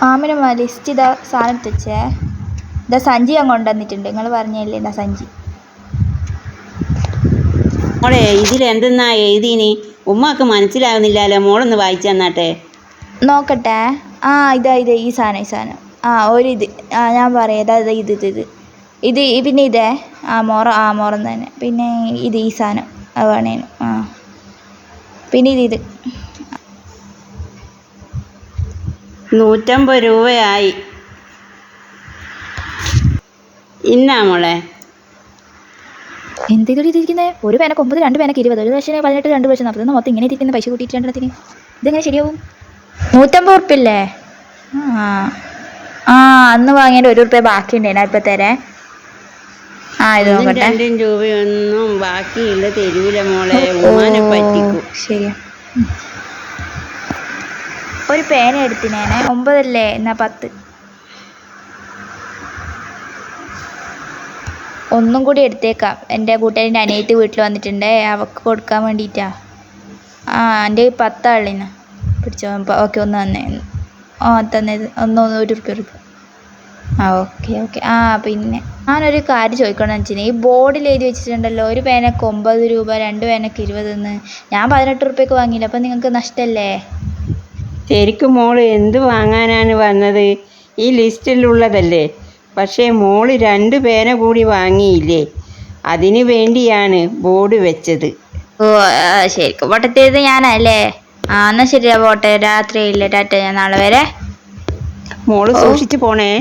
Amina list ഇതാ സാധനം എടുത്ത് വെച്ചേ. ഇതാ സഞ്ചി ഞാൻ കൊണ്ടുവന്നിട്ടുണ്ട്. നിങ്ങൾ പറഞ്ഞല്ലേ ഇതാ സഞ്ചി. മോളെ ഇതിലെന്തെന്നാ എഴുതീനി? ഉമ്മക്ക് മനസ്സിലാകുന്നില്ലല്ലോ, മോളൊന്ന് വായിച്ചു തന്നാട്ടെ. നോക്കട്ടെ. ഇതാ ഈ സാധനം ഒരിത് ഞാൻ പറയാം. ഇത് പിന്നെ ഇതേ മോറം തന്നെ. പിന്നെ ഈ സാധനം അത് വേണേനു. പിന്നെ ഇത് 150 രൂപയായി. ഇന്നാ മോളെ. എന്തെങ്കിലും ഇതിരിക്കുന്നത്? ഒരു പേനക്ക് 9, 2 പേനക്ക് 20, 1 ലക്ഷത്തിന് 18, 2 ലക്ഷം 40. മൊത്തം ഇങ്ങനെ ഇരിക്കുന്ന പൈസ കൂട്ടിയിട്ട് രണ്ടെണ്ണത്തിന് ഇതെങ്ങനെ ശരിയാവും? 150 ഉറുപ്പില്ലേ? അന്ന് വാങ്ങിയതിൻ്റെ 1 രൂപ ബാക്കി ഉണ്ടായിരുന്നു. ഇപ്പം തരേ. ഇത് നോക്കട്ടെ. 2 രൂപയൊന്നും ബാക്കിയുള്ള തരൂല മോളെ, ഉമ്മാനെ പറ്റിക്കും. ശരിയാ. ഒരു പേന എടുത്തിനേനെ 9 അല്ലേ, എന്നാ 10. ഒന്നും കൂടി എടുത്തേക്കാം. എൻ്റെ കൂട്ടുകാരിൻ്റെ അനിയത്തി വീട്ടിൽ വന്നിട്ടുണ്ട്, അവൾക്ക് കൊടുക്കാൻ വേണ്ടിയിട്ടാ. എൻ്റെ 10 ആളിന് പിടിച്ചോ. ഓക്കെ, ഒന്ന് തന്നെ തന്നത്. 1 രൂപ. ഓക്കെ. പിന്നെ ഞാനൊരു കാര്യം ചോദിക്കണം എന്ന് വെച്ചാൽ, ഈ ബോർഡിൽ എഴുതി വെച്ചിട്ടുണ്ടല്ലോ, ഒരു പേനക്ക് 9 രൂപ, 2 പേനക്ക് 20 എന്ന്. ഞാൻ 18 രൂപയ്ക്ക് വാങ്ങിയില്ല. അപ്പം നിങ്ങൾക്ക് നഷ്ടമല്ലേ? ശരിക്കും മോള് എന്ത് വാങ്ങാനാണ് വന്നത്? ഈ ലിസ്റ്റിലുള്ളതല്ലേ. പക്ഷേ മോള് 2 പേന കൂടി വാങ്ങിയില്ലേ, അതിന് വേണ്ടിയാണ് ബോർഡ് വെച്ചത്. ശരിക്കും പൊട്ടത്തേത് ഞാനല്ലേ. എന്നാൽ ശരിയാ, പോട്ടെ. രാത്രിയില്ലേ, ടാറ്റ. ഞാൻ നാളെ വരെ. മോള് സൂക്ഷിച്ച് പോണേ.